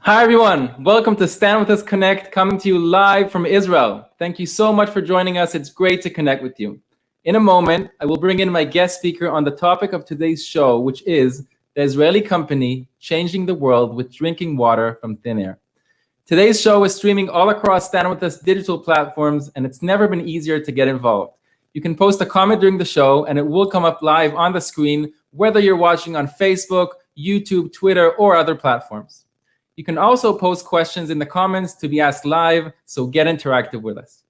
Hi everyone, welcome to Stand With Us Connect, coming to you live from Israel. Thank you so much for joining us. It's great to connect with you. In a moment, I will bring in my guest speaker on the topic of today's show, which is the Israeli company changing the world with drinking water from thin air. Today's show is streaming all across Stand With Us digital platforms, and it's never been easier to get involved. You can post a comment during the show, and it will come up live on the screen, whether you're watching on Facebook, YouTube, Twitter, or other platforms. You can also post questions in the comments to be asked live, so get interactive with us.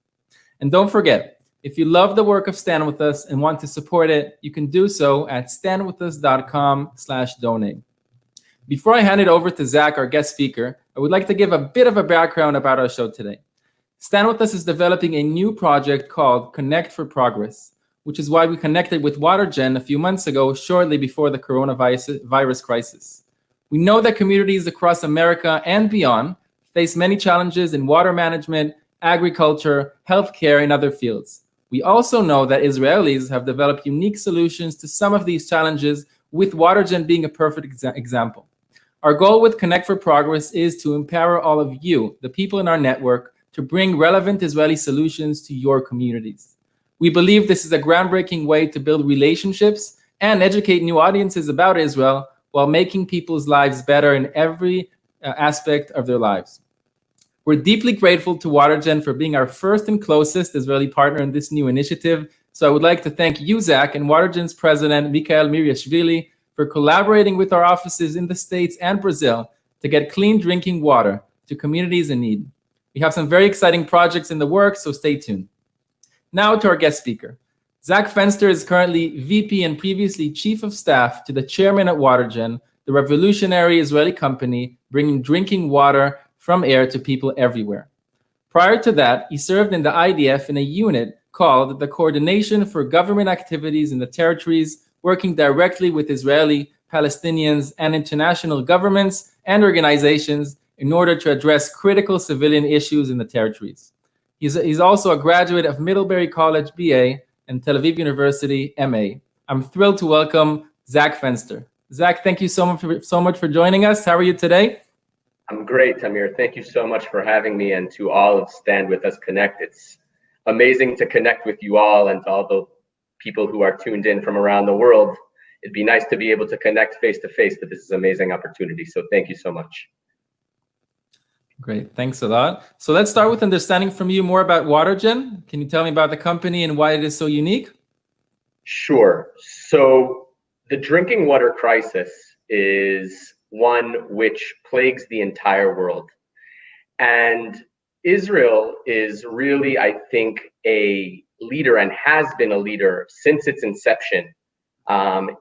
And don't forget, if you love the work of Stand With Us and want to support it, you can do so at standwithus.com/donate. Before I hand it over to Zach, our guest speaker, I would like to give a bit of a background about our show today. Stand With Us is developing a new project called Connect for Progress, which is why we connected with Watergen a few months ago, shortly before the coronavirus crisis. We know that communities across America and beyond face many challenges in water management, agriculture, healthcare, and other fields. We also know that Israelis have developed unique solutions to some of these challenges, with Watergen being a perfect example. Our goal with Connect for Progress is to empower all of you, the people in our network, to bring relevant Israeli solutions to your communities. We believe this is a groundbreaking way to build relationships and educate new audiences about Israel, while making people's lives better in every aspect of their lives. We're deeply grateful to Watergen for being our first and closest Israeli partner in this new initiative. So I would like to thank you, Zach, and Watergen's president, Mikhail Miriashvili, for collaborating with our offices in the States and Brazil to get clean drinking water to communities in need. We have some very exciting projects in the works, so stay tuned. Now to our guest speaker. Zach Fenster is currently VP and previously Chief of Staff to the chairman at Watergen, the revolutionary Israeli company bringing drinking water from air to people everywhere. Prior to that, he served in the IDF in a unit called the Coordination for Government Activities in the Territories, working directly with Israeli, Palestinians, and international governments and organizations in order to address critical civilian issues in the territories. He's also a graduate of Middlebury College BA and Tel Aviv University MA. I'm thrilled to welcome Zach Fenster. Zach, thank you so much for joining us. How are you today? I'm great, Tamir. Thank you so much for having me, and to all of Stand With Us Connect. It's amazing to connect with you all and to all the people who are tuned in from around the world. It'd be nice to be able to connect face to face, but this is an amazing opportunity. So thank you so much. Great, thanks a lot. So let's start with understanding from you more about Watergen. Can you tell me about the company and why it is so unique? Sure. So the drinking water crisis is one which plagues the entire world. And Israel is really, I think, a leader and has been a leader since its inception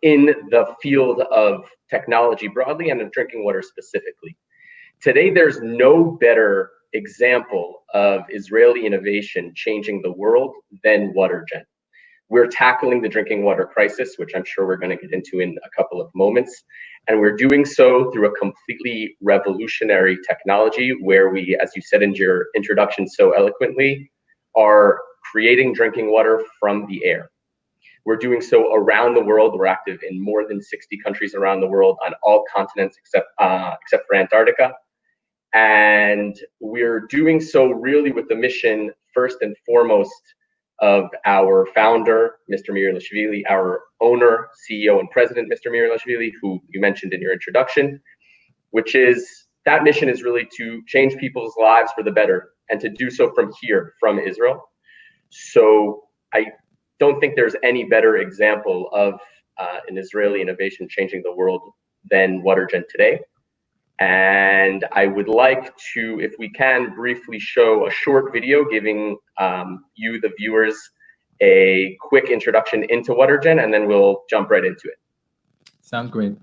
in the field of technology broadly and of drinking water specifically. Today, there's no better example of Israeli innovation changing the world than Watergen. We're tackling the drinking water crisis, which I'm sure we're going to get into in a couple of moments. And we're doing so through a completely revolutionary technology where we, as you said in your introduction so eloquently, are creating drinking water from the air. We're doing so around the world. We're active in more than 60 countries around the world on all continents except for Antarctica. And we're doing so really with the mission, first and foremost, of our founder, Mr. Miriashvili, our owner, CEO, and president, Mr. Miriashvili, who you mentioned in your introduction, which is that mission is really to change people's lives for the better and to do so from here, from Israel. So I don't think there's any better example of an Israeli innovation changing the world than Watergen today. And I would like to, if we can, briefly show a short video giving you, the viewers, a quick introduction into Watergen, and then we'll jump right into it. Sounds great.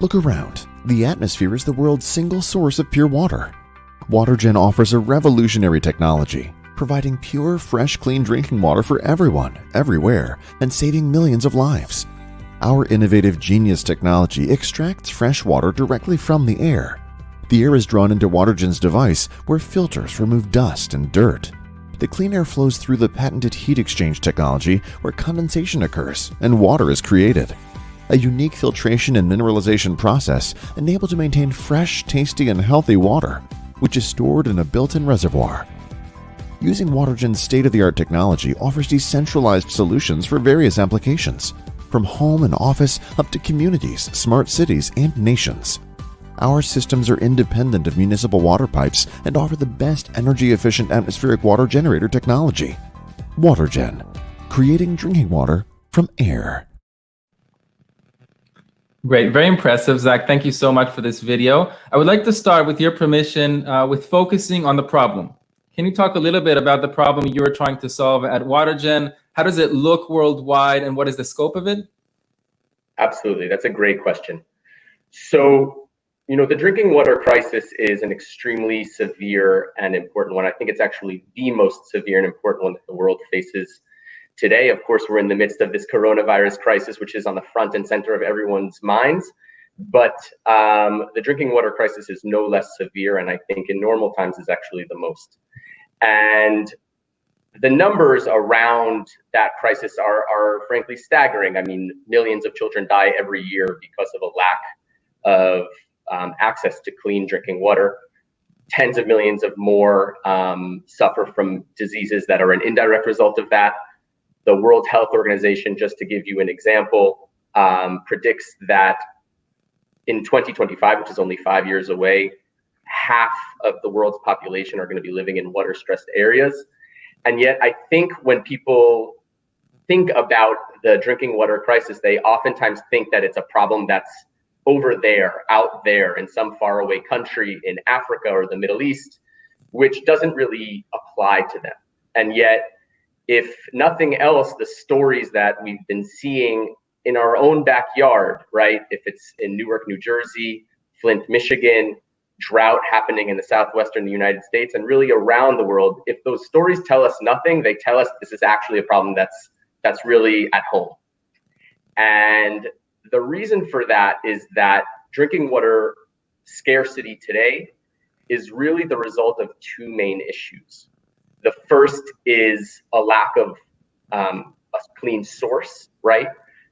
Look around. The atmosphere is the world's single source of pure water. Watergen offers a revolutionary technology, providing pure, fresh, clean drinking water for everyone, everywhere, and saving millions of lives. Our innovative Genius technology extracts fresh water directly from the air. The air is drawn into Watergen's device, where filters remove dust and dirt. The clean air flows through the patented heat exchange technology, where condensation occurs and water is created. a unique filtration and mineralization process enabled to maintain fresh, tasty, and healthy water, which is stored in a built-in reservoir. Using Watergen's state-of-the-art technology offers decentralized solutions for various applications, from home and office up to communities, smart cities, and nations. Our systems are independent of municipal water pipes and offer the best energy-efficient atmospheric water generator technology. Watergen, creating drinking water from air. Great, very impressive, Zach. Thank you so much for this video. I would like to start, with your permission, with focusing on the problem. Can you talk a little bit about the problem you're trying to solve at Watergen? How does it look worldwide, and what is the scope of it? Absolutely, that's a great question. So, the drinking water crisis is an extremely severe and important one. I think it's actually the most severe and important one that the world faces today. Of course, we're in the midst of this coronavirus crisis, which is on the front and center of everyone's minds. But the drinking water crisis is no less severe, and I think in normal times is actually the most. And the numbers around that crisis are frankly staggering. I mean, millions of children die every year because of a lack of access to clean drinking water. Tens of millions of more suffer from diseases that are an indirect result of that. The World Health Organization, just to give you an example, predicts that in 2025, which is only 5 years away, half of the world's population are going to be living in water-stressed areas. And yet, I think when people think about the drinking water crisis, they oftentimes think that it's a problem that's over there, out there, in some faraway country in Africa or the Middle East, which doesn't really apply to them. And yet, if nothing else, the stories that we've been seeing in our own backyard, right? If it's in Newark, New Jersey, Flint, Michigan, drought happening in the southwestern United States, and really around the world, if those stories tell us nothing, they tell us this is actually a problem that's really at home. And the reason for that is that drinking water scarcity today is really the result of two main issues. The first is a lack of a clean source, right?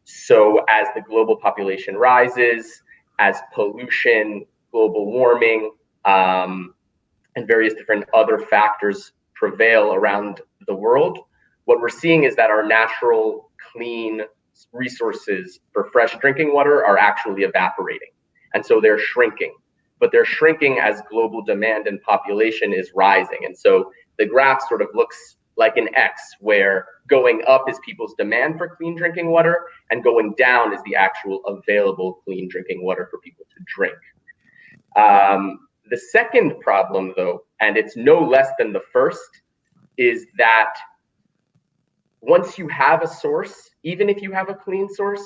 So as the global population rises, as pollution, global warming, and various different other factors prevail around the world, what we're seeing is that our natural clean resources for fresh drinking water are actually evaporating. And so they're shrinking, but they're shrinking as global demand and population is rising. And so the graph sort of looks like an X, where going up is people's demand for clean drinking water, and going down is the actual available clean drinking water for people to drink. The second problem, though, and it's no less than the first, is that once you have a source, even if you have a clean source,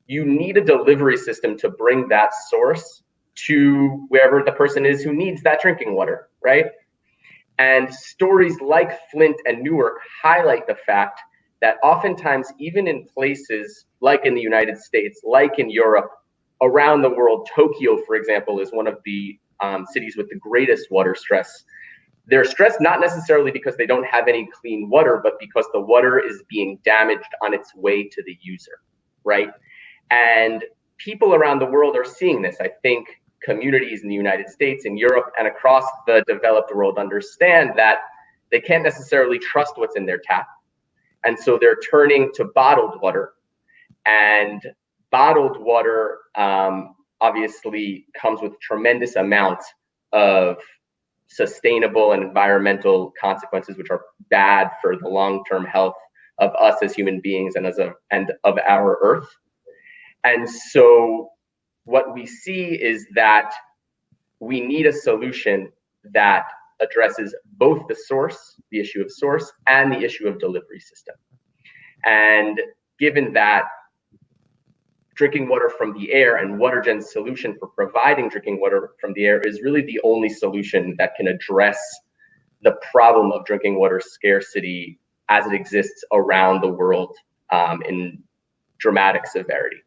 you need a delivery system to bring that source to wherever the person is who needs that drinking water, right? And stories like Flint and Newark highlight the fact that oftentimes, even in places like in the United States, like in Europe, around the world, Tokyo, for example, is one of the cities with the greatest water stress. They're stressed not necessarily because they don't have any clean water, but because the water is being damaged on its way to the user, right? And people around the world are seeing this. I think communities in the United States, in Europe, and across the developed world understand that they can't necessarily trust what's in their tap. And so they're turning to bottled water. And bottled water obviously comes with tremendous amounts of sustainable and environmental consequences, which are bad for the long-term health of us as human beings and of our Earth. And so what we see is that we need a solution that addresses both the source, the issue of source, and the issue of delivery system. And given that drinking water from the air and Watergen's solution for providing drinking water from the air is really the only solution that can address the problem of drinking water scarcity as it exists around the world in dramatic severity.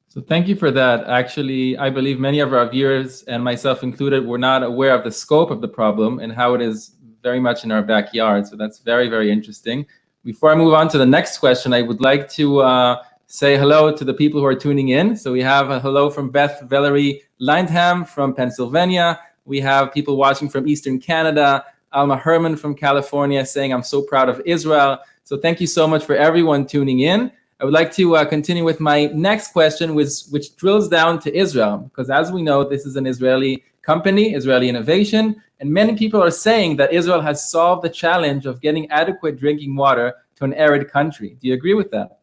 So thank you for that. Actually, I believe many of our viewers, and myself included, were not aware of the scope of the problem and how it is very much in our backyard. So that's very, very interesting. Before I move on to the next question, I would like to say hello to the people who are tuning in. So we have a hello from Beth Valerie Lindham from Pennsylvania. We have people watching from Eastern Canada. Alma Herman from California saying, I'm so proud of Israel. So thank you so much for everyone tuning in. I would like to continue with my next question, which drills down to Israel, because as we know, this is an Israeli company, Israeli innovation, and many people are saying that Israel has solved the challenge of getting adequate drinking water to an arid country. Do you agree with that?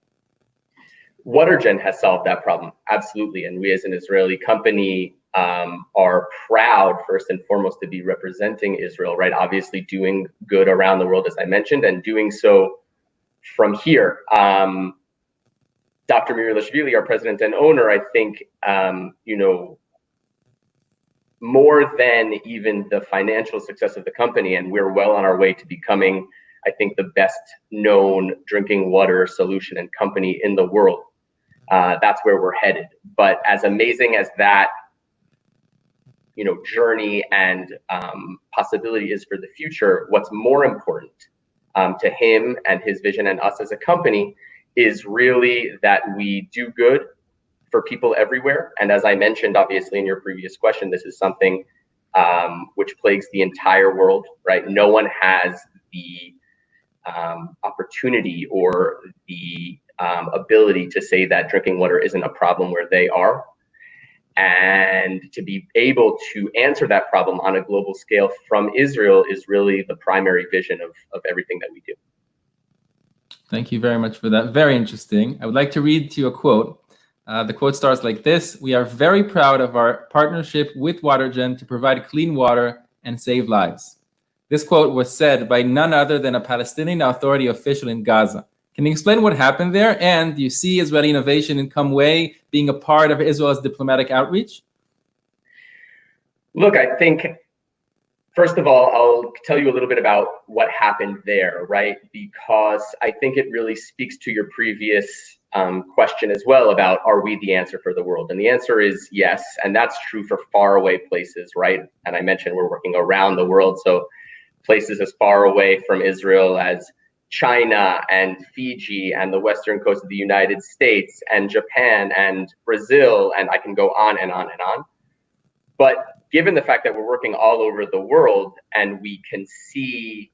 Watergen has solved that problem, absolutely. And we as an Israeli company are proud, first and foremost, to be representing Israel, right? Obviously doing good around the world, as I mentioned, and doing so from here. Dr. Mirilashvili, our president and owner, I think, more than even the financial success of the company, and we're well on our way to becoming, I think, the best known drinking water solution and company in the world. That's where we're headed. But as amazing as that, journey and possibility is for the future, what's more important to him and his vision and us as a company is really that we do good for people everywhere. And as I mentioned, obviously, in your previous question, this is something which plagues the entire world, right? No one has the opportunity or the ability to say that drinking water isn't a problem where they are. And to be able to answer that problem on a global scale from Israel is really the primary vision of everything that we do. Thank you very much for that. Very interesting. I would like to read to you a quote. The quote starts like this: "We are very proud of our partnership with Watergen to provide clean water and save lives." This quote was said by none other than a Palestinian Authority official in Gaza. Can you explain what happened there? And do you see Israeli innovation in some way being a part of Israel's diplomatic outreach? Look, I think, first of all, I'll tell you a little bit about what happened there, right? Because I think it really speaks to your previous question as well about, are we the answer for the world? And the answer is yes, and that's true for faraway places, right? And I mentioned we're working around the world, so places as far away from Israel as China and Fiji and the western coast of the United States and Japan and Brazil, and I can go on and on and on. But given the fact that we're working all over the world and we can see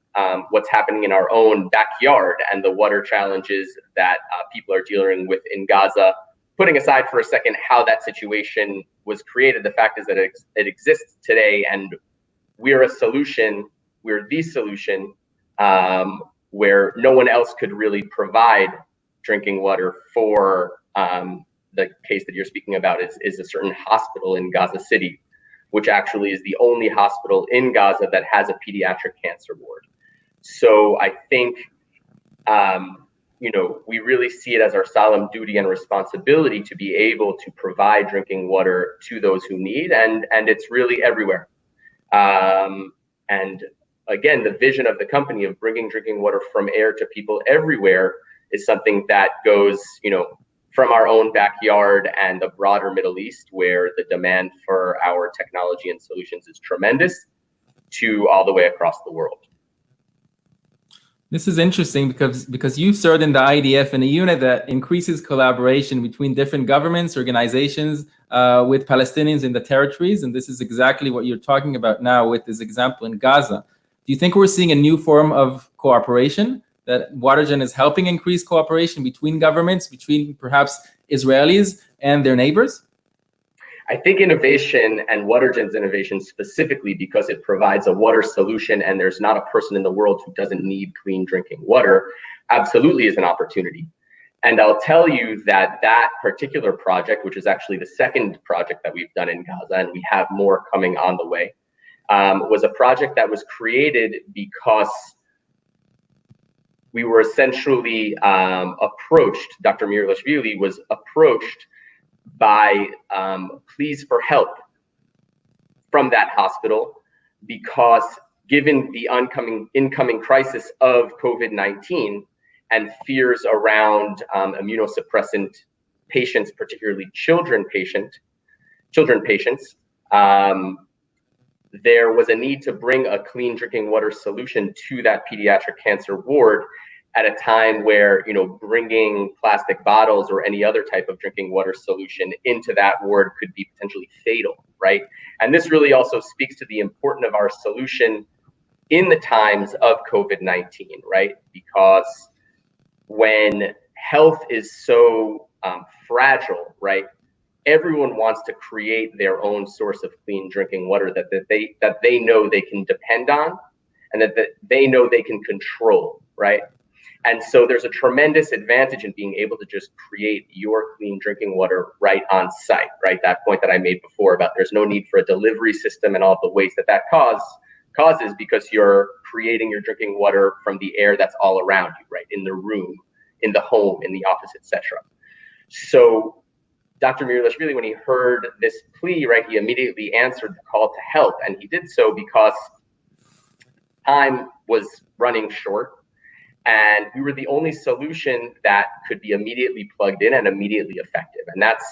what's happening in our own backyard and the water challenges that people are dealing with in Gaza, putting aside for a second how that situation was created, the fact is that it exists today, and we're a solution, we're the solution where no one else could really provide drinking water for the case that you're speaking about is a certain hospital in Gaza City, which actually is the only hospital in Gaza that has a pediatric cancer ward. So I think, we really see it as our solemn duty and responsibility to be able to provide drinking water to those who need, and it's really everywhere. And again, the vision of the company of bringing drinking water from air to people everywhere is something that goes, from our own backyard and the broader Middle East, where the demand for our technology and solutions is tremendous, to all the way across the world. This is interesting because you served in the IDF in a unit that increases collaboration between different governments, organizations, with Palestinians in the territories. And this is exactly what you're talking about now with this example in Gaza. Do you think we're seeing a new form of cooperation, that Watergen is helping increase cooperation between governments, between perhaps Israelis and their neighbors? I think innovation, and Watergen's innovation specifically, because it provides a water solution and there's not a person in the world who doesn't need clean drinking water, absolutely is an opportunity. And I'll tell you that that particular project, which is actually the second project that we've done in Gaza, and we have more coming on the way, was a project that was created because we were essentially approached, Dr. Mirilashvili was approached by pleas for help from that hospital, because given the incoming crisis of COVID-19 and fears around immunosuppressant patients, particularly children patients, there was a need to bring a clean drinking water solution to that pediatric cancer ward. at a time where, bringing plastic bottles or any other type of drinking water solution into that ward could be potentially fatal, right? And this really also speaks to the importance of our solution in the times of COVID-19, right? Because when health is so fragile, right? Everyone wants to create their own source of clean drinking water that they know they can depend on, and that they know they can control, right? And so there's a tremendous advantage in being able to just create your clean drinking water right on site, right? That point that I made before about there's no need for a delivery system and all the waste that causes, because you're creating your drinking water from the air that's all around you, right? In the room, in the home, in the office, etc. So Dr. Mirulashvili, when he heard this plea, right, he immediately answered the call to help, and he did so because time was running short, and we were the only solution that could be immediately plugged in and immediately effective. And that's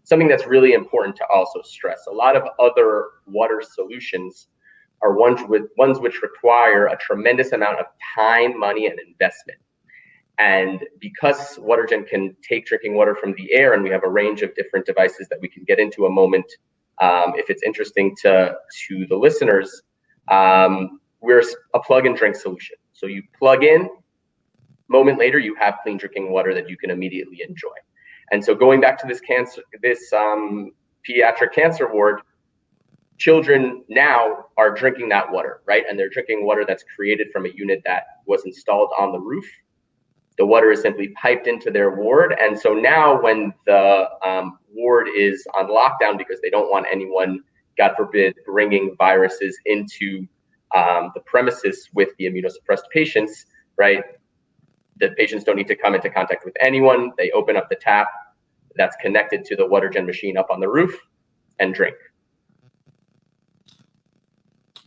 something that's really important to also stress. A lot of other water solutions are ones which require a tremendous amount of time, money, and investment. And because Watergen can take drinking water from the air, and we have a range of different devices that we can get into a moment, if it's interesting to the listeners, we're a plug and drink solution. So you plug in, moment later, you have clean drinking water that you can immediately enjoy. And so going back to this pediatric cancer ward, children now are drinking that water, right? And they're drinking water that's created from a unit that was installed on the roof. The water is simply piped into their ward. And so now when the ward is on lockdown because they don't want anyone, God forbid, bringing viruses into the premises with the immunosuppressed patients, right? The patients don't need to come into contact with anyone. They open up the tap that's connected to the Watergen machine up on the roof and drink.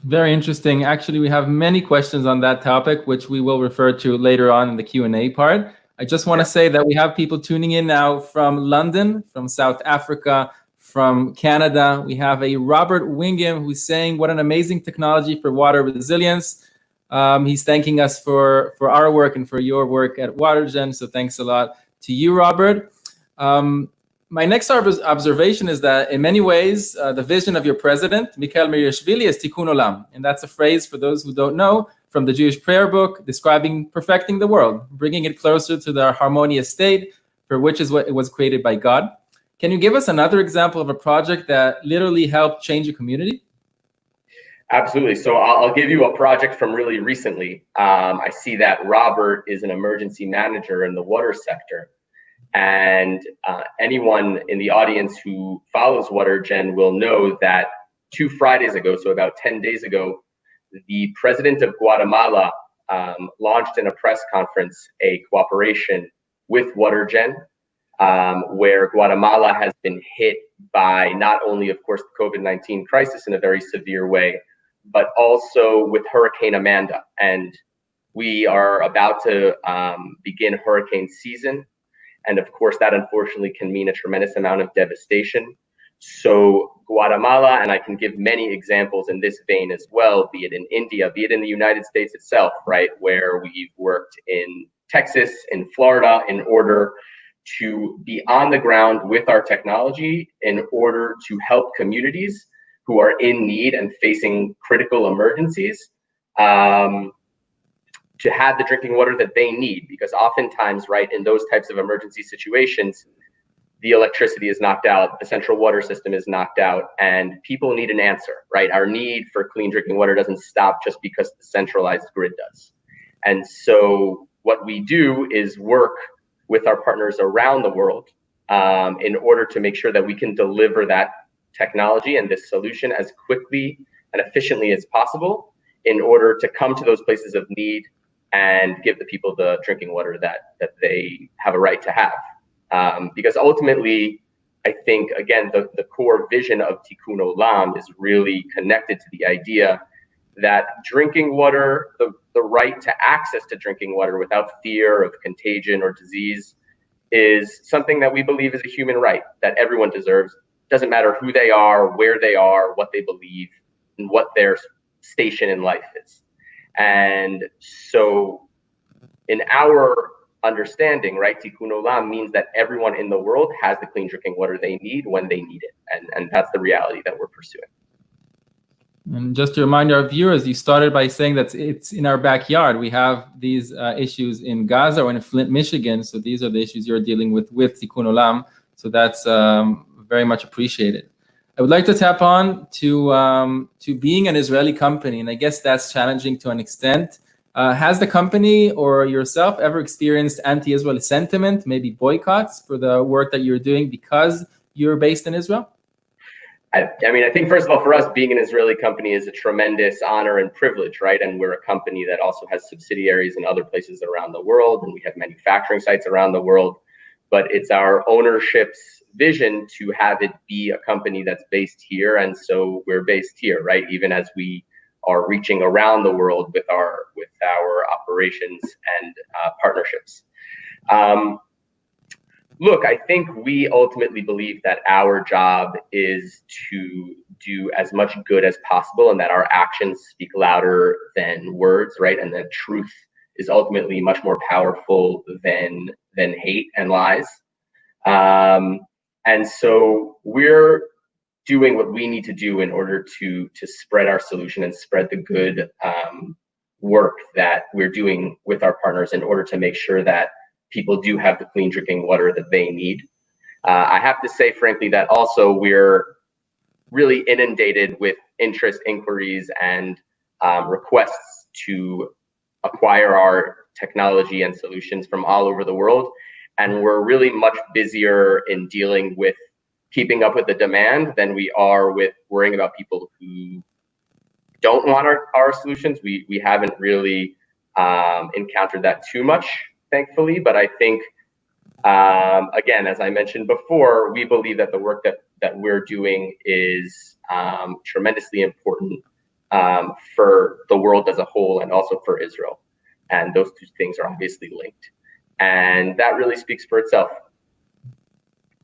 Very interesting. Actually, we have many questions on that topic, which we will refer to later on in the Q&A part. I just want to say that we have people tuning in now from London, from South Africa, from Canada. We have a Robert Wingham who's saying, what an amazing technology for water resilience. He's thanking us for our work and for your work at Watergen. So thanks a lot to you, Robert. My next observation is that in many ways, the vision of your president, Mikhail Mirulashvili, is tikkun olam. And that's a phrase, for those who don't know, from the Jewish prayer book describing perfecting the world, bringing it closer to the harmonious state for which is what it was created by God. Can you give us another example of a project that literally helped change a community? Absolutely. So I'll give you a project from really recently. I see that Robert is an emergency manager in the water sector. And anyone in the audience who follows Watergen will know that 2 Fridays ago, so about 10 days ago, the president of Guatemala launched in a press conference a cooperation with Watergen, where Guatemala has been hit by not only, of course, the COVID-19 crisis in a very severe way, but also with Hurricane Amanda. And we are about to begin hurricane season. And of course, that unfortunately can mean a tremendous amount of devastation. So Guatemala, and I can give many examples in this vein as well, be it in India, be it in the United States itself, right, where we've worked in Texas, in Florida, in order to be on the ground with our technology in order to help communities who are in need and facing critical emergencies, to have the drinking water that they need, because oftentimes, right, in those types of emergency situations, the electricity is knocked out, the central water system is knocked out, and people need an answer, right? Our need for clean drinking water doesn't stop just because the centralized grid does. And so what we do is work with our partners around the world in order to make sure that we can deliver that technology and this solution as quickly and efficiently as possible in order to come to those places of need and give the people the drinking water that they have a right to have. Because ultimately, I think, again, the core vision of Tikkun Olam is really connected to the idea that drinking water, the right to access to drinking water without fear of contagion or disease, is something that we believe is a human right that everyone deserves. Doesn't matter who they are, where they are, what they believe, and what their station in life is. And so in our understanding, right, tikkun olam means that everyone in the world has the clean drinking water they need when they need it. And that's the reality that we're pursuing. And just to remind our viewers, you started by saying that it's in our backyard. We have these issues in Gaza or in Flint, Michigan. So these are the issues you're dealing with tikkun olam. So that's very much appreciated. I would like to tap on to being an Israeli company, and I guess that's challenging to an extent. Has the company or yourself ever experienced anti-Israel sentiment, maybe boycotts for the work that you're doing because you're based in Israel? I mean, I think first of all, for us, being an Israeli company is a tremendous honor and privilege, right? And we're a company that also has subsidiaries in other places around the world, and we have manufacturing sites around the world. But it's our ownership's vision to have it be a company that's based here, and so we're based here, right? Even as we are reaching around the world with our operations and partnerships. Look, I think we ultimately believe that our job is to do as much good as possible, and that our actions speak louder than words, right? And that truth is ultimately much more powerful than hate and lies. And so we're doing what we need to do in order to spread our solution and spread the good work that we're doing with our partners in order to make sure that people do have the clean drinking water that they need. I have to say, frankly, that also we're really inundated with interest, inquiries, and requests to acquire our technology and solutions from all over the world. And we're really much busier in dealing with keeping up with the demand than we are with worrying about people who don't want our solutions. We haven't really encountered that too much, thankfully. But I think, again, as I mentioned before, we believe that the work that we're doing is tremendously important for the world as a whole and also for Israel. And those two things are obviously linked. And that really speaks for itself.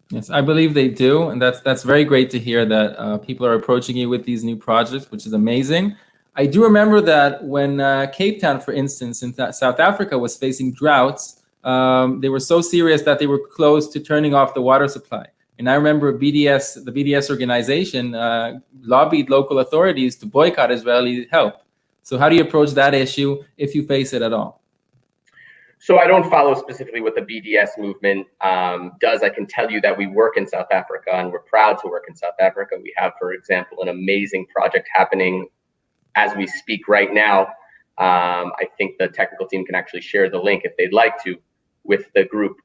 Yes, I believe they do, and that's very great to hear that people are approaching you with these new projects, which is amazing. I do remember that when Cape Town, for instance, in South Africa was facing droughts, they were so serious that they were close to turning off the water supply. And I remember the BDS organization lobbied local authorities to boycott Israeli help. So how do you approach that issue if you face it at all? So I don't follow specifically what the BDS movement does. I can tell you that we work in South Africa, and we're proud to work in South Africa. We have, for example, an amazing project happening as we speak right now. I think the technical team can actually share the link if they'd like to with the group.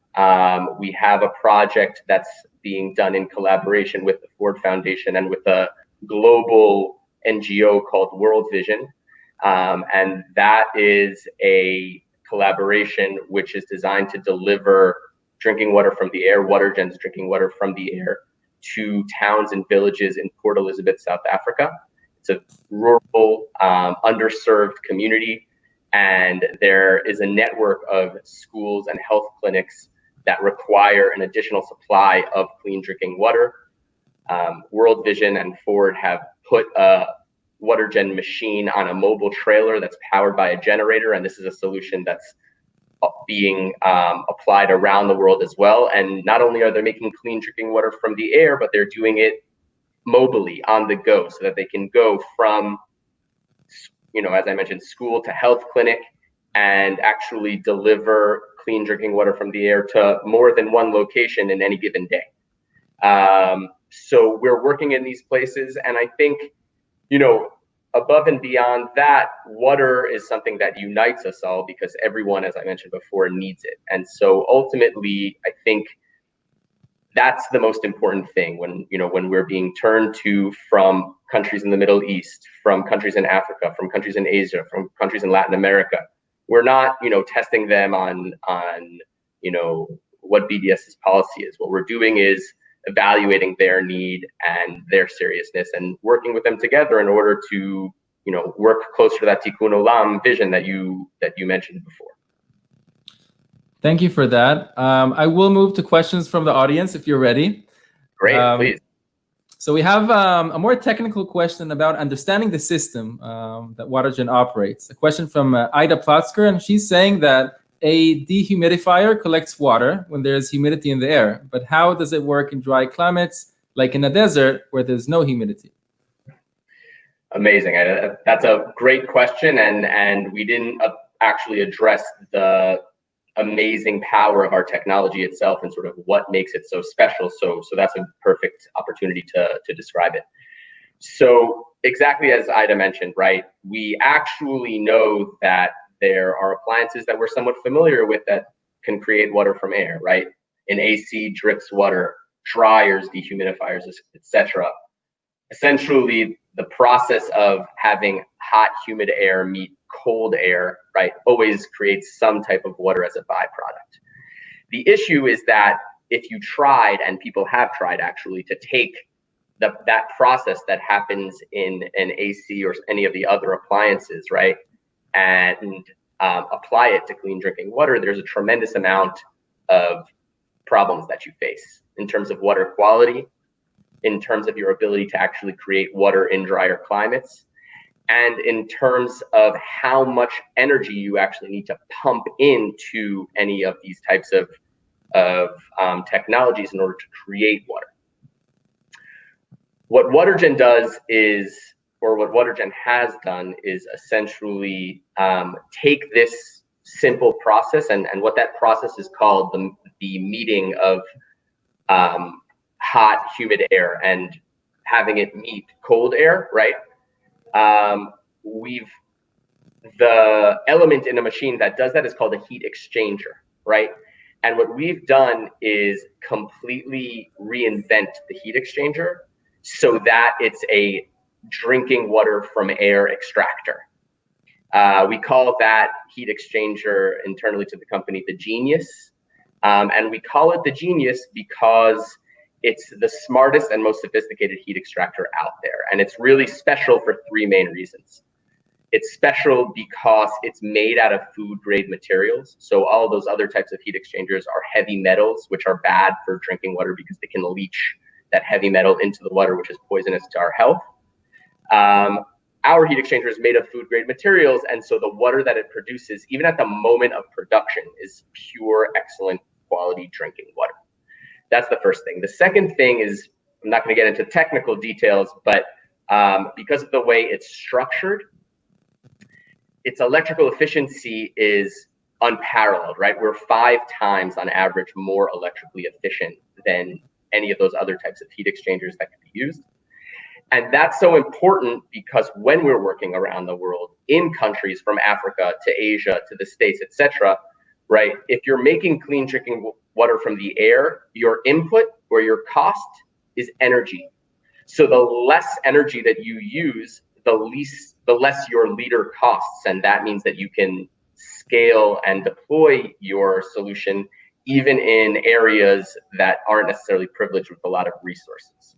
We have a project that's being done in collaboration with the Ford Foundation and with a global NGO called World Vision. And that is a collaboration which is designed to deliver drinking water from the air, Watergen's drinking water from the air, to towns and villages in Port Elizabeth, South Africa. It's a rural, underserved community, and there is a network of schools and health clinics that require an additional supply of clean drinking water. World Vision and Ford have put a Watergen machine on a mobile trailer that's powered by a generator, and this is a solution that's being applied around the world as well. And not only are they making clean drinking water from the air, but they're doing it mobily on the go, so that they can go from, as I mentioned, school to health clinic and actually deliver clean drinking water from the air to more than one location in any given day. So we're working in these places, and I think, above and beyond that, water is something that unites us all because everyone, as I mentioned before, needs it. And so ultimately, I think that's the most important thing when we're being turned to from countries in the Middle East, from countries in Africa, from countries in Asia, from countries in Latin America. We're not, testing them on what BDS's policy is. What we're doing is evaluating their need and their seriousness and working with them together in order to, work closer to that tikkun olam vision that you mentioned before. Thank you for that. I will move to questions from the audience if you're ready. Great, please. So we have a more technical question about understanding the system that Watergen operates. A question from Ida Plotzker, and she's saying that A dehumidifier collects water when there's humidity in the air, but how does it work in dry climates, like in a desert where there's no humidity? Amazing. That's a great question, and we didn't actually address the amazing power of our technology itself and sort of what makes it so special. So that's a perfect opportunity to describe it. So exactly as Ida mentioned, right? We actually know that there are appliances that we're somewhat familiar with that can create water from air, right? An AC drips water, dryers, dehumidifiers, etc. Essentially, the process of having hot, humid air meet cold air, right, always creates some type of water as a byproduct. The issue is that if you tried, and people have tried actually, to take that process that happens in an AC or any of the other appliances, right, and apply it to clean drinking water, there's a tremendous amount of problems that you face in terms of water quality, in terms of your ability to actually create water in drier climates, and in terms of how much energy you actually need to pump into any of these types of technologies in order to create water. What Watergen does is, or what Watergen has done, is essentially take this simple process, and what that process is called the meeting of hot, humid air and having it meet cold air, right? The element in a machine that does that is called a heat exchanger, right? And what we've done is completely reinvent the heat exchanger so that it's a drinking water from air extractor. We call that heat exchanger internally to the company the Genius. And we call it the Genius because it's the smartest and most sophisticated heat extractor out there. And it's really special for three main reasons. It's special because it's made out of food grade materials. So all those other types of heat exchangers are heavy metals, which are bad for drinking water because they can leach that heavy metal into the water, which is poisonous to our health. Our heat exchanger is made of food grade materials. And so the water that it produces, even at the moment of production, is pure, excellent quality drinking water. That's the first thing. The second thing is, I'm not going to get into technical details, but because of the way it's structured, its electrical efficiency is unparalleled, right? We're 5 times on average more electrically efficient than any of those other types of heat exchangers that can be used. And that's so important because when we're working around the world in countries from Africa to Asia to the States, etc., right? If you're making clean drinking water from the air, your input or your cost is energy. So the less energy that you use, the less your liter costs. And that means that you can scale and deploy your solution even in areas that aren't necessarily privileged with a lot of resources.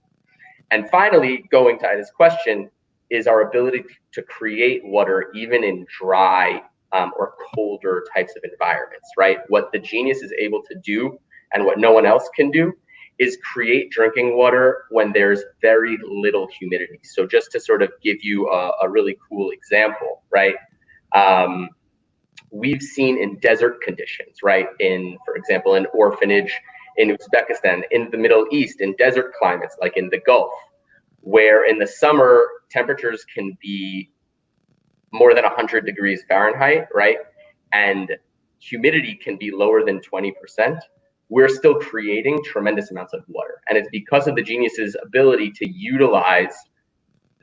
And finally, going to Ida's question, is our ability to create water even in dry or colder types of environments, right? What the Genius is able to do and what no one else can do is create drinking water when there's very little humidity. So just to sort of give you a really cool example, right? We've seen in desert conditions, right? For example, an orphanage in Uzbekistan, in the Middle East, in desert climates, like in the Gulf, where in the summer, temperatures can be more than 100 degrees Fahrenheit, right? And humidity can be lower than 20%. We're still creating tremendous amounts of water. And it's because of the Genius's ability to utilize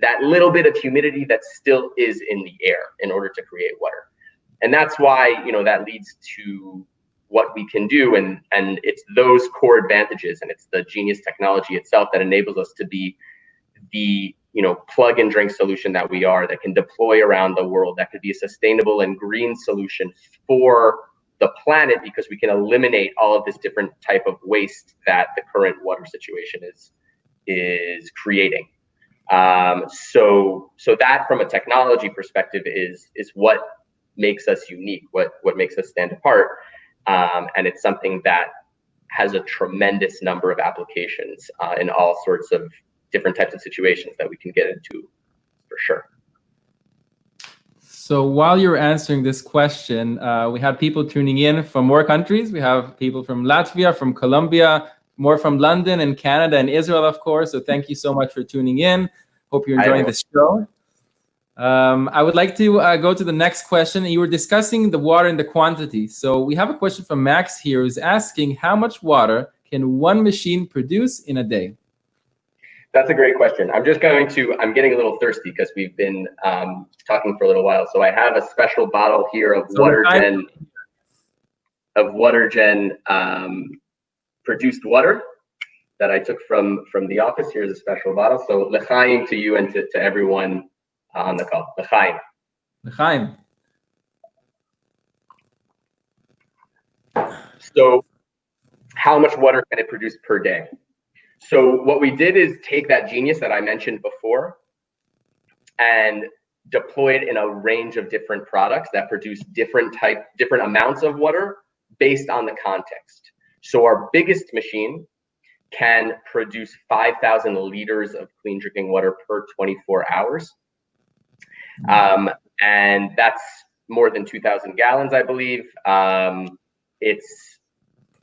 that little bit of humidity that still is in the air in order to create water. And that's why, that leads to what we can do. And it's those core advantages, and it's the Genius technology itself that enables us to be the plug and drink solution that we are, that can deploy around the world, that could be a sustainable and green solution for the planet, because we can eliminate all of this different type of waste that the current water situation is creating. So that from a technology perspective is what makes us unique, what makes us stand apart. And it's something that has a tremendous number of applications in all sorts of different types of situations that we can get into for sure. So while you're answering this question, we have people tuning in from more countries. We have people from Latvia, from Colombia, more from London and Canada and Israel, of course. So thank you so much for tuning in. Hope you're enjoying the show. I would like to go to the next question. You were discussing the water and the quantity. So we have a question from Max here who's asking, how much water can one machine produce in a day? That's a great question. I'm getting a little thirsty because we've been talking for a little while. So I have a special bottle here of Watergen produced water that I took from the office. Here's a special bottle. So l'chaim to you and to everyone on the call. L'chaim. L'chaim. So how much water can it produce per day? So what we did is take that genius that I mentioned before and deploy it in a range of different products that produce different amounts of water based on the context. So our biggest machine can produce 5,000 liters of clean drinking water per 24 hours. And that's more than 2,000 gallons, I believe. It's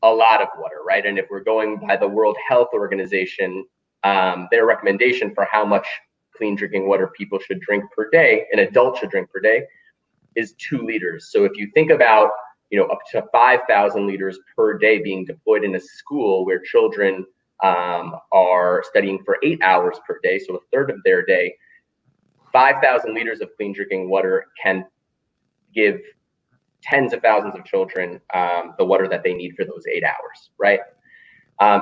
a lot of water, right? And if we're going by the World Health Organization, their recommendation for how much clean drinking water people should drink per day, an adult should drink per day, is 2 liters. So if you think about, up to 5,000 liters per day being deployed in a school where children are studying for 8 hours per day, so a third of their day, 5,000 liters of clean drinking water can give tens of thousands of children the water that they need for those 8 hours, right?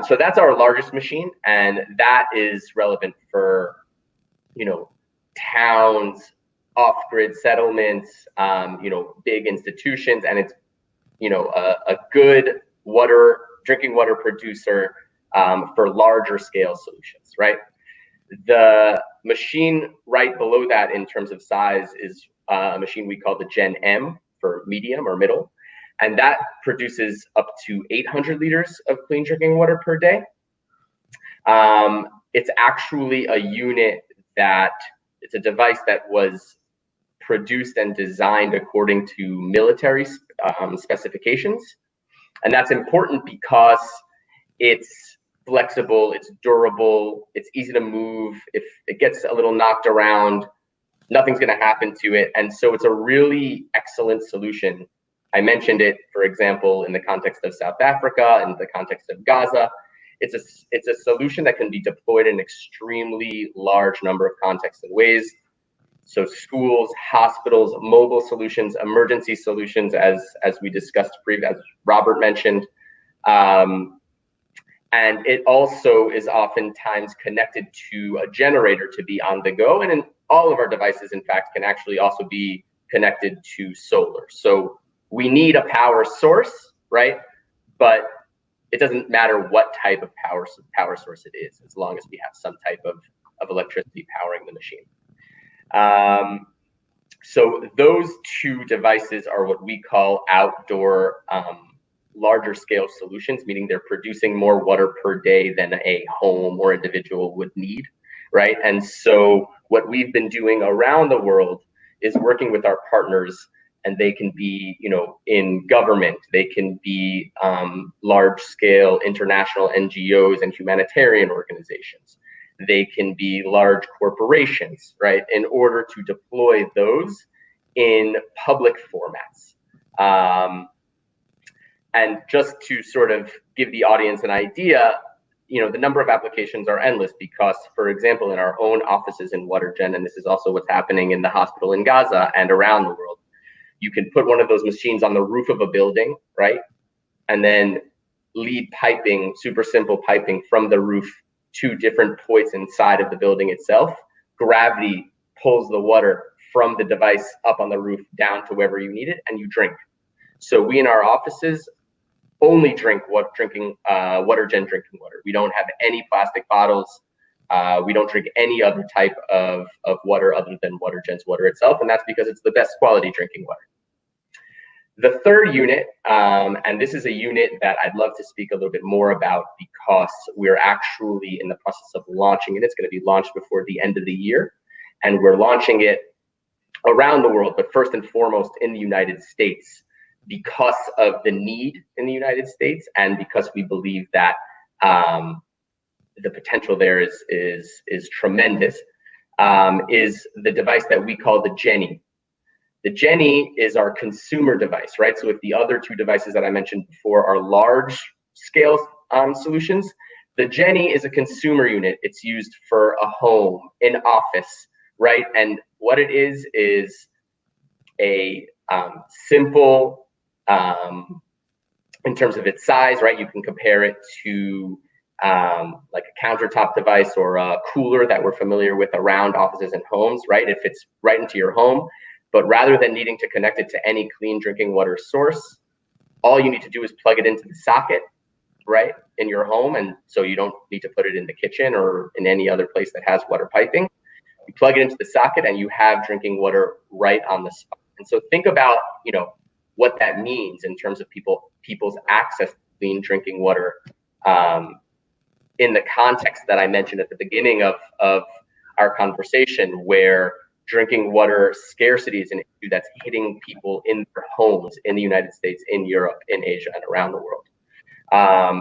So that's our largest machine, and that is relevant for, towns, off-grid settlements, big institutions, and it's, a good drinking water producer for larger scale solutions, right? The machine right below that in terms of size is a machine we call the Gen M, for medium or middle, and that produces up to 800 liters of clean drinking water per day. It's actually it's a device that was produced and designed according to military specifications, and that's important because it's flexible, it's durable, it's easy to move. If it gets a little knocked around, nothing's going to happen to it. And so it's a really excellent solution. I mentioned it, for example, in the context of South Africa, in the context of Gaza. It's a solution that can be deployed in an extremely large number of contexts and ways. So schools, hospitals, mobile solutions, emergency solutions, as we discussed previously, as Robert mentioned. And it also is oftentimes connected to a generator to be on the go. And in all of our devices, in fact, can actually also be connected to solar. So we need a power source, right? But it doesn't matter what type of power source it is, as long as we have some type of electricity powering the machine. So those 2 devices are what we call outdoor larger scale solutions, meaning they're producing more water per day than a home or individual would need, right? And so what we've been doing around the world is working with our partners, and they can be, in government, they can be large scale international NGOs and humanitarian organizations. They can be large corporations, right? In order to deploy those in public formats. And just to sort of give the audience an idea, the number of applications are endless because, for example, in our own offices in Watergen, and this is also what's happening in the hospital in Gaza and around the world, you can put one of those machines on the roof of a building, right? And then lead piping, super simple piping from the roof to different points inside of the building itself. Gravity pulls the water from the device up on the roof down to wherever you need it, and you drink. So we in our offices only drink Watergen drinking water. We don't have any plastic bottles. We don't drink any other type of water other than Watergen's water itself, and that's because it's the best quality drinking water. The third unit, and this is a unit that I'd love to speak a little bit more about because we're actually in the process of launching it. It's going to be launched before the end of the year, and we're launching it around the world, but first and foremost in the United States, because of the need in the United States, and because we believe that the potential there is tremendous, is the device that we call the Jenny. The Jenny is our consumer device, right? So if the other two devices that I mentioned before are large scale solutions, the Jenny is a consumer unit. It's used for a home, an office, right? And what it is a simple, in terms of its size, right? You can compare it to like a countertop device or a cooler that we're familiar with around offices and homes, right? It fits right into your home. But rather than needing to connect it to any clean drinking water source, all you need to do is plug it into the socket, right, in your home. And so you don't need to put it in the kitchen or in any other place that has water piping. You plug it into the socket and you have drinking water right on the spot. And so think about, you know, what that means in terms of people's access to clean drinking water, in the context that I mentioned at the beginning of our conversation, where drinking water scarcity is an issue that's hitting people in their homes in the United States, in Europe, in Asia, and around the world.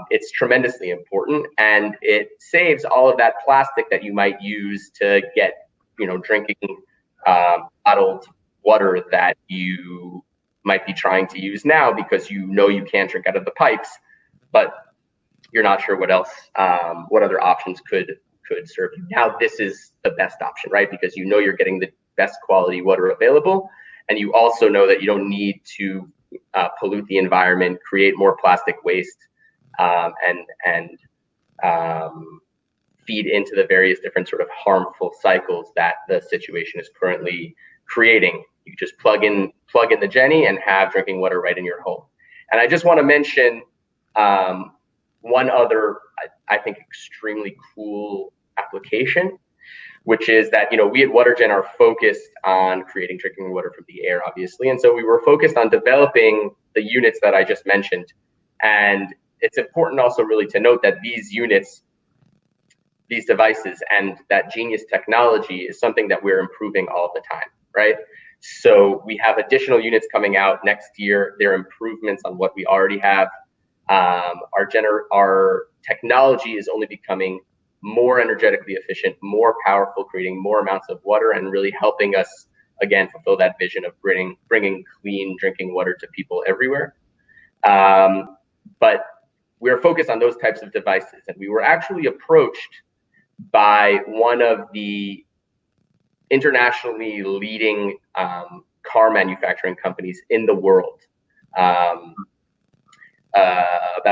It's tremendously important, and it saves all of that plastic that you might use to get, you know, drinking bottled water that you might be trying to use now because you know you can't drink out of the pipes, but you're not sure what else, what other options could serve you. Now this is the best option, right? Because you know you're getting the best quality water available, and you also know that you don't need to pollute the environment, create more plastic waste, and feed into the various different sort of harmful cycles that the situation is currently creating. You just plug in the Jenny and have drinking water right in your home. And I just want to mention one other, I think, extremely cool application, which is that, you know, we at Watergen are focused on creating drinking water from the air, obviously. And so we were focused on developing the units that I just mentioned. And it's important also really to note that these units, these devices, and that genius technology is something that we're improving all the time, right? So we have additional units coming out next year. They're improvements on what we already have. Our technology is only becoming more energetically efficient, more powerful, creating more amounts of water, and really helping us, again, fulfill that vision of bringing clean drinking water to people everywhere. But we're focused on those types of devices. And we were actually approached by one of the internationally leading car manufacturing companies in the world about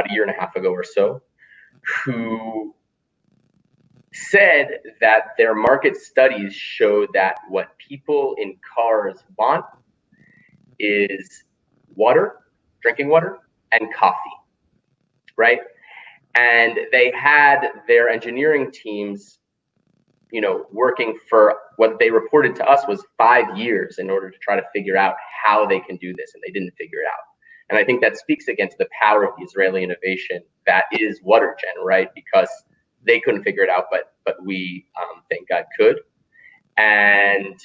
a year and a half ago or so, who said that their market studies showed that what people in cars want is water, drinking water, and coffee, right? And they had their engineering teams, you know, working for what they reported to us was 5 years in order to try to figure out how they can do this, and they didn't figure it out. And I think that speaks again to the power of the Israeli innovation that is Watergen, right? Because they couldn't figure it out, but we, thank God, could. And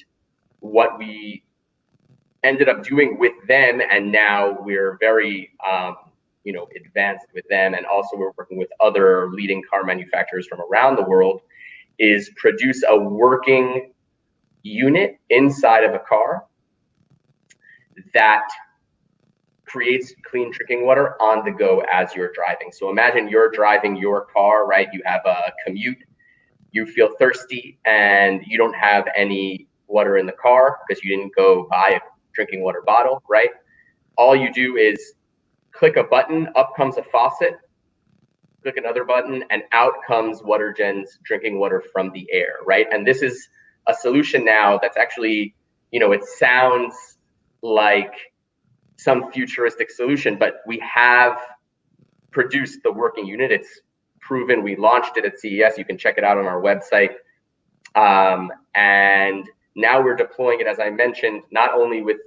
what we ended up doing with them, and now we're very, you know, advanced with them, and also we're working with other leading car manufacturers from around the world, is produce a working unit inside of a car that creates clean drinking water on the go as you're driving. So imagine you're driving your car, right? You have a commute, you feel thirsty, and you don't have any water in the car because you didn't go buy a drinking water bottle, right? All you do is click a button, up comes a faucet, click another button, and out comes Watergen's drinking water from the air, right? And this is a solution now that's actually, you know, it sounds like some futuristic solution, but we have produced the working unit. It's proven. We launched it at CES. You can check it out on our website. And now we're deploying it, as I mentioned, not only with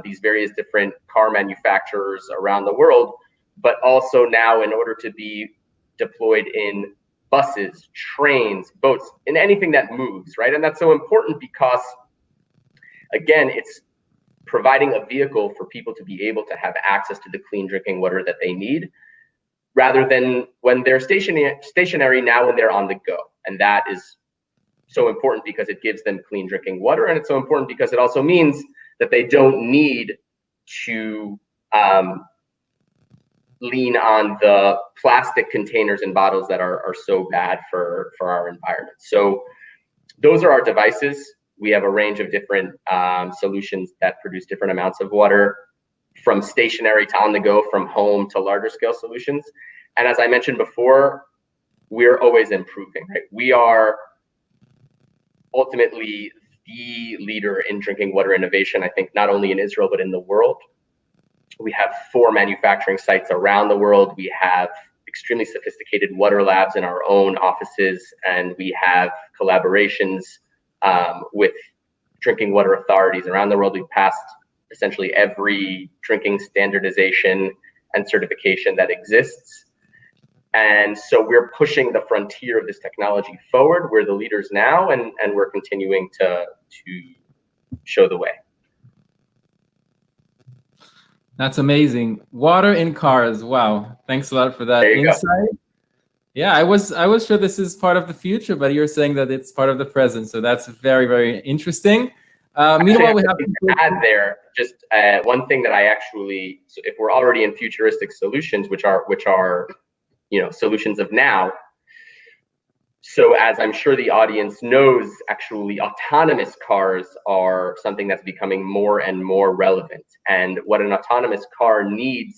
these various different car manufacturers around the world, but also now in order to be deployed in buses, trains, boats, in anything that moves, right? And that's so important because Again, it's providing a vehicle for people to be able to have access to the clean drinking water that they need, rather than when they're stationary, now when they're on the go. And that is so important because it gives them clean drinking water, and it's so important because it also means that they don't need to lean on the plastic containers and bottles that are so bad for our environment. So those are our devices. We have a range of different solutions that produce different amounts of water, from stationary to on the go, from home to larger scale solutions. And as I mentioned before, we're always improving, right? We are ultimately the leader in drinking water innovation, I think, not only in Israel, but in the world. We have 4 manufacturing sites around the world. We have extremely sophisticated water labs in our own offices, and we have collaborations with drinking water authorities around the world. We've passed essentially every drinking standardization and certification that exists. And so we're pushing the frontier of this technology forward. We're the leaders now, and we're continuing to show the way. That's amazing. Water in cars. Wow. Thanks a lot for that insight. Go. Yeah, I was sure this is part of the future, but you're saying that it's part of the present. So that's very, very interesting. Meanwhile, we have to add there just one thing that so if we're already in futuristic solutions, which are solutions of now. So as I'm sure the audience knows, actually autonomous cars are something that's becoming more and more relevant. And what an autonomous car needs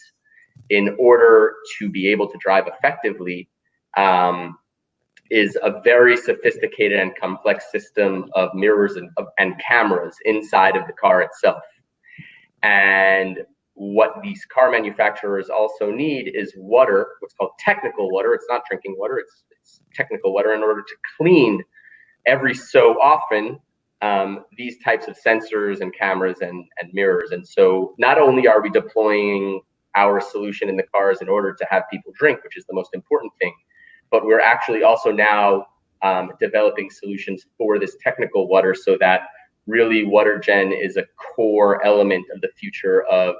in order to be able to drive effectively is a very sophisticated and complex system of mirrors and cameras inside of the car itself. And what these car manufacturers also need is water, what's called technical water. It's not drinking water, it's technical water, in order to clean every so often these types of sensors and cameras and mirrors. And so not only are we deploying our solution in the cars in order to have people drink, which is the most important thing, but we're actually also now developing solutions for this technical water, so that really Watergen is a core element of the future of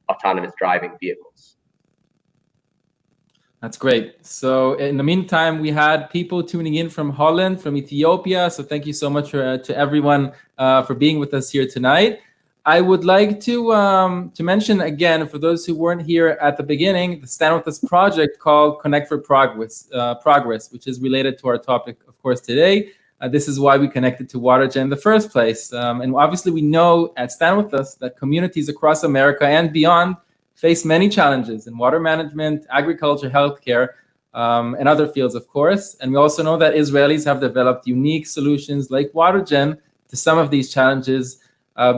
autonomous driving vehicles. That's great. So in the meantime, we had people tuning in from Holland, from Ethiopia. So thank you so much to everyone for being with us here tonight. I would like to mention again, for those who weren't here at the beginning, the Stand With Us project called Connect for Progress, which is related to our topic, of course, today. This is why we connected to Watergen in the first place. And obviously we know at Stand With Us that communities across America and beyond face many challenges in water management, agriculture, healthcare, and other fields, of course. And we also know that Israelis have developed unique solutions like Watergen to some of these challenges.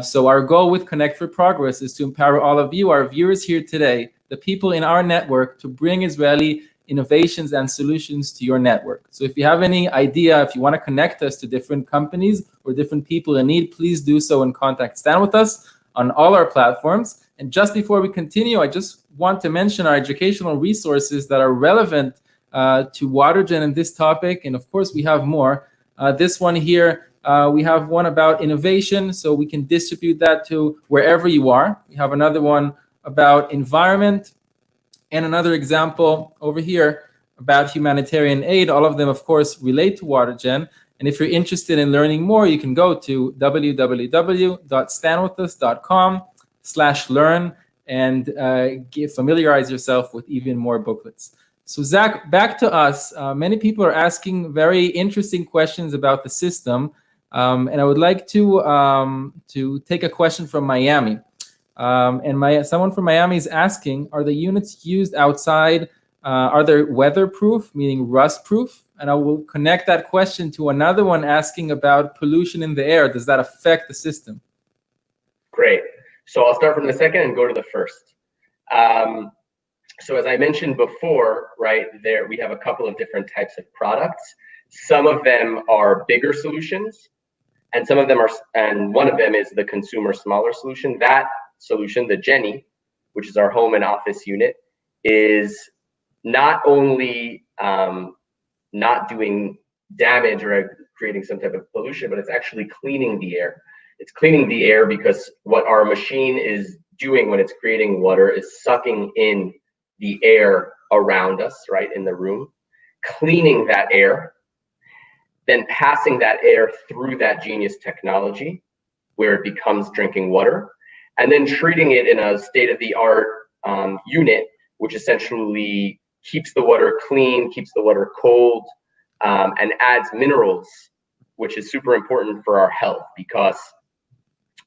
So our goal with Connect for Progress is to empower all of you, our viewers here today, the people in our network, to bring Israeli innovations and solutions to your network. So if you have any idea, if you want to connect us to different companies or different people in need, please do so and contact Stand With Us on all our platforms. And just before we continue, I just want to mention our educational resources that are relevant to Watergen and this topic. And of course, we have more. This one here, we have one about innovation, so we can distribute that to wherever you are. We have another one about environment, and another example over here about humanitarian aid. All of them, of course, relate to Watergen. And if you're interested in learning more, you can go to www.standwithus.com/learn and familiarize yourself with even more booklets. So Zach, back to us. Many people are asking very interesting questions about the system. And I would like to take a question from Miami. Someone from Miami is asking, are the units used outside, are they weatherproof, meaning rust-proof? And I will connect that question to another one asking about pollution in the air. Does that affect the system? Great. So I'll start from the second and go to the first. So as I mentioned before, right, we have a couple of different types of products. Some of them are bigger solutions, and some of them are, and one of them is the consumer smaller solution. That solution, the Jenny, which is our home and office unit, is not only not doing damage or creating some type of pollution, but it's actually cleaning the air. It's cleaning the air because what our machine is doing when it's creating water is sucking in the air around us, right, in the room, cleaning that air, then passing that air through that genius technology where it becomes drinking water, and then treating it in a state-of-the-art unit, which essentially keeps the water clean, keeps the water cold, and adds minerals, which is super important for our health, because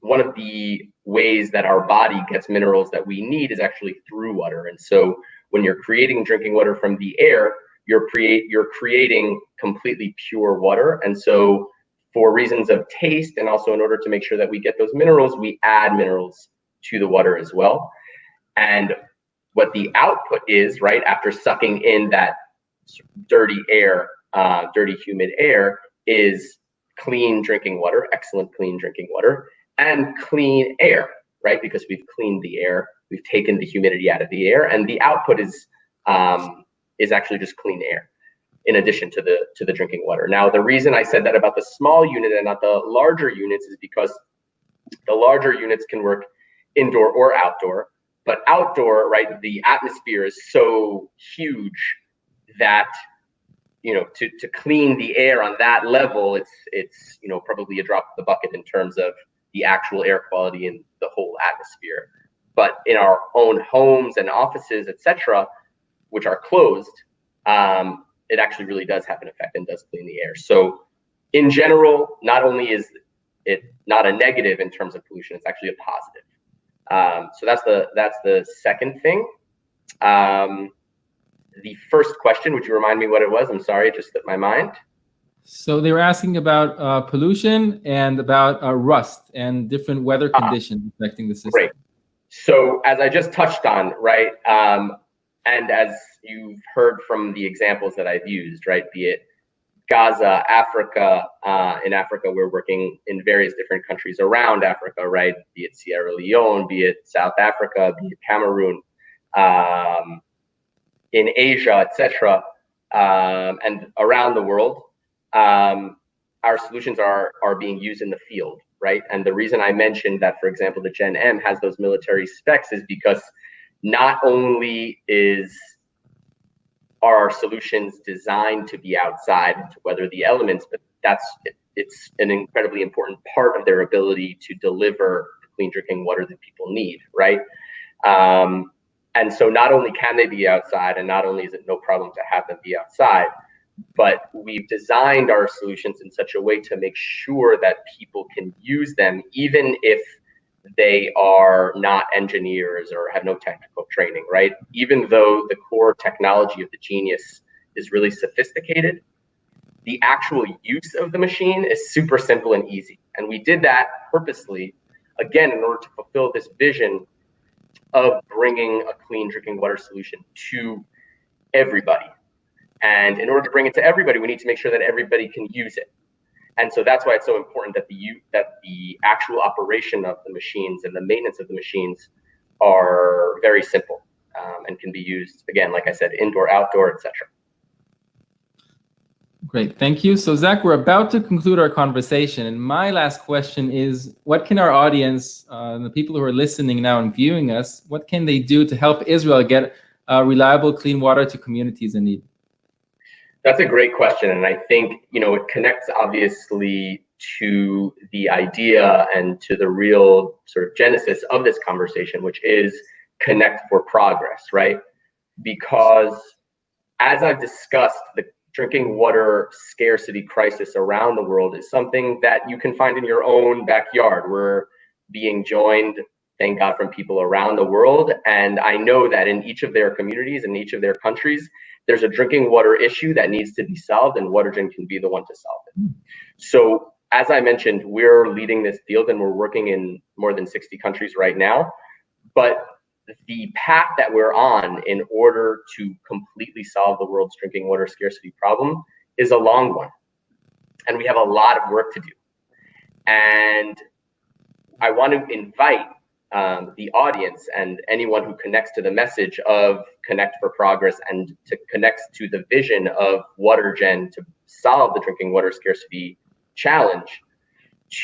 one of the ways that our body gets minerals that we need is actually through water. And so when you're creating drinking water from the air, you're creating completely pure water. And so for reasons of taste, and also in order to make sure that we get those minerals, we add minerals to the water as well. And what the output is, right, after sucking in that dirty air, dirty humid air, is clean drinking water, excellent clean drinking water, and clean air, right? Because we've cleaned the air, we've taken the humidity out of the air, and the output is actually just clean air, in addition to the drinking water. Now, the reason I said that about the small unit and not the larger units is because the larger units can work indoor or outdoor, but outdoor, right, the atmosphere is so huge that, you know, to clean the air on that level, it's you know, probably a drop in the bucket in terms of the actual air quality in the whole atmosphere. But in our own homes and offices, etc., which are closed, it actually really does have an effect and does clean the air. So in general, not only is it not a negative in terms of pollution, it's actually a positive. So that's the second thing. The first question, would you remind me what it was? I'm sorry, it just slipped my mind. So they were asking about pollution and about rust and different weather conditions affecting the system. Great. So as I just touched on, right, and as you've heard from the examples that I've used, right, be it Gaza, Africa, in Africa, we're working in various different countries around Africa, right, be it Sierra Leone, be it South Africa, be it Cameroon, in Asia, etc., and around the world. Our solutions are being used in the field, right? And the reason I mentioned that, for example, the Gen M has those military specs is because not only are our solutions designed to be outside to weather the elements, but it's an incredibly important part of their ability to deliver the clean drinking water that people need, right? And so not only can they be outside, and not only is it no problem to have them be outside, but we've designed our solutions in such a way to make sure that people can use them, even if they are not engineers or have no technical training, right? Even though the core technology of the Genius is really sophisticated, the actual use of the machine is super simple and easy. And we did that purposely, again, in order to fulfill this vision of bringing a clean drinking water solution to everybody. And in order to bring it to everybody, we need to make sure that everybody can use it. And so that's why it's so important that the actual operation of the machines and the maintenance of the machines are very simple, and can be used, again, like I said, indoor, outdoor, etc. Great, thank you. So Zach, we're about to conclude our conversation, and my last question is, what can our audience, the people who are listening now and viewing us, what can they do to help Israel get reliable, clean water to communities in need? That's a great question, and I think, you know, it connects obviously to the idea and to the real sort of genesis of this conversation, which is connect for progress, right? Because as I've discussed, the drinking water scarcity crisis around the world is something that you can find in your own backyard. We're being joined, thank God, from people around the world, and I know that in each of their communities, in each of their countries, there's a drinking water issue that needs to be solved, and Watergen can be the one to solve it. So as I mentioned, we're leading this field and we're working in more than 60 countries right now. But the path that we're on in order to completely solve the world's drinking water scarcity problem is a long one. And we have a lot of work to do. And I want to invite the audience and anyone who connects to the message of Connect for Progress and to connect to the vision of Watergen to solve the drinking water scarcity challenge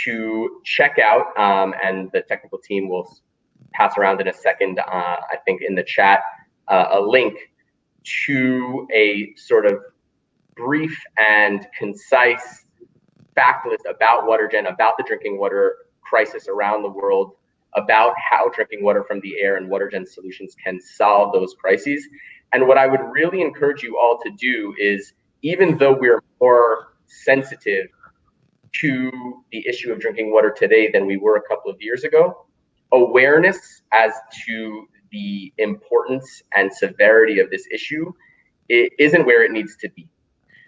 to check out, and the technical team will pass around in a second, I think in the chat, a link to a sort of brief and concise fact list about Watergen, about the drinking water crisis around the world, about how drinking water from the air and Watergen solutions can solve those crises. And what I would really encourage you all to do is, even though we're more sensitive to the issue of drinking water today than we were a couple of years ago, awareness as to the importance and severity of this issue isn't where it needs to be.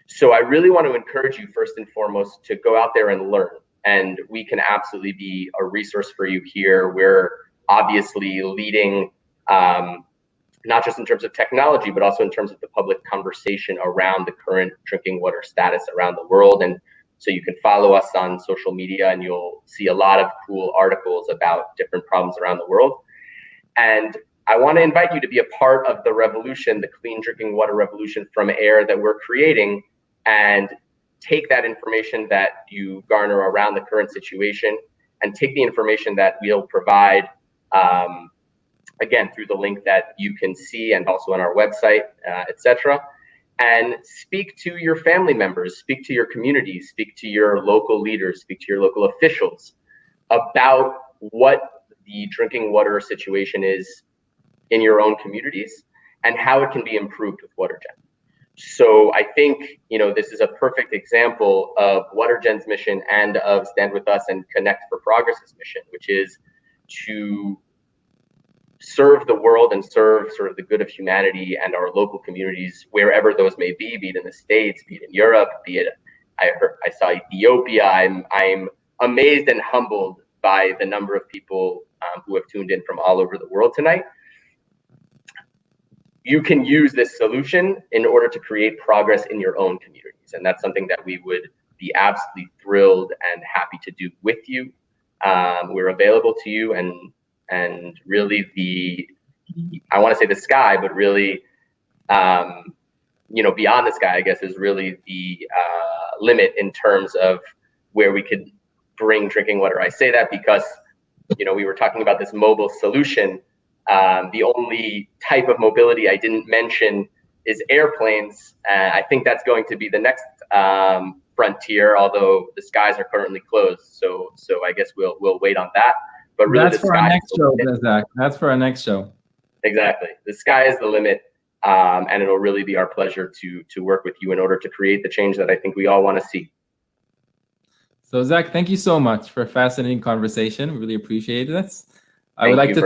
So I really want to encourage you, first and foremost, to go out there and learn. And we can absolutely be a resource for you here. We're obviously leading, not just in terms of technology, but also in terms of the public conversation around the current drinking water status around the world. And so you can follow us on social media and you'll see a lot of cool articles about different problems around the world. And I want to invite you to be a part of the revolution, the clean drinking water revolution from air that we're creating, and take that information that you garner around the current situation and take the information that we'll provide, again, through the link that you can see and also on our website, etc. And speak to your family members, speak to your communities, speak to your local leaders, speak to your local officials about what the drinking water situation is in your own communities and how it can be improved with Watergen. So I think, this is a perfect example of Watergen's mission and of Stand With Us and Connect for Progress's mission, which is to serve the world and serve sort of the good of humanity and our local communities, wherever those may be it in the States, be it in Europe, be it, I saw Ethiopia. I'm amazed and humbled by the number of people who have tuned in from all over the world tonight. You can use this solution in order to create progress in your own communities. And that's something that we would be absolutely thrilled and happy to do with you. We're available to you, and really I want to say the sky, but really, beyond the sky, I guess, is really the limit in terms of where we could bring drinking water. I say that because, we were talking about this mobile solution. The only type of mobility I didn't mention is airplanes. I think that's going to be the next frontier, although the skies are currently closed. So I guess we'll wait on that. But really, that's for our next show, Zach. That's for our next show. Exactly. The sky is the limit, and it'll really be our pleasure to work with you in order to create the change that I think we all want to see. So Zach, thank you so much for a fascinating conversation. We really appreciate it. I would like to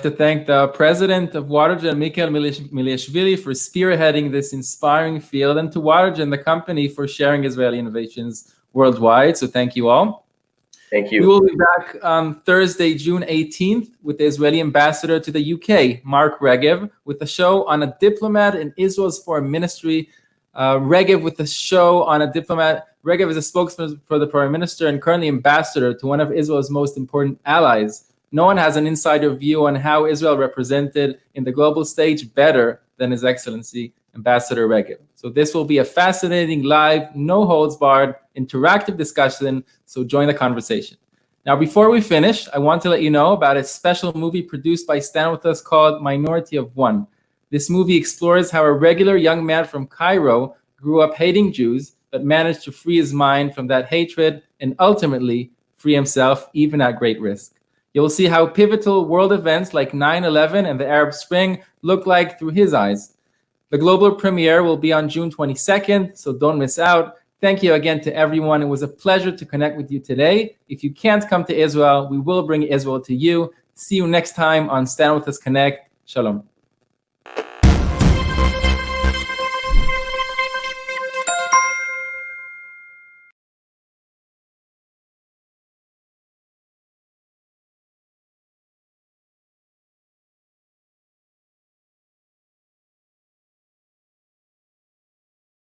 thank the president of Watergen, Mikhail Miliashvili, for spearheading this inspiring field, and to Watergen, the company, for sharing Israeli innovations worldwide. So thank you all. Thank you. We will be back on Thursday, June 18th, with the Israeli ambassador to the UK, Mark Regev, with a show on a diplomat in Israel's foreign ministry. Regev with a show on a diplomat. Regev is a spokesman for the prime minister and currently ambassador to one of Israel's most important allies. No one has an insider view on how Israel represented in the global stage better than His Excellency, Ambassador Regev. So this will be a fascinating, live, no holds barred, interactive discussion, so join the conversation. Now, before we finish, I want to let you know about a special movie produced by Stand With Us called Minority of One. This movie explores how a regular young man from Cairo grew up hating Jews, but managed to free his mind from that hatred and ultimately free himself, even at great risk. You'll see how pivotal world events like 9/11 and the Arab Spring look like through his eyes. The global premiere will be on June 22nd, so don't miss out. Thank you again to everyone. It was a pleasure to connect with you today. If you can't come to Israel, we will bring Israel to you. See you next time on Stand With Us Connect. Shalom.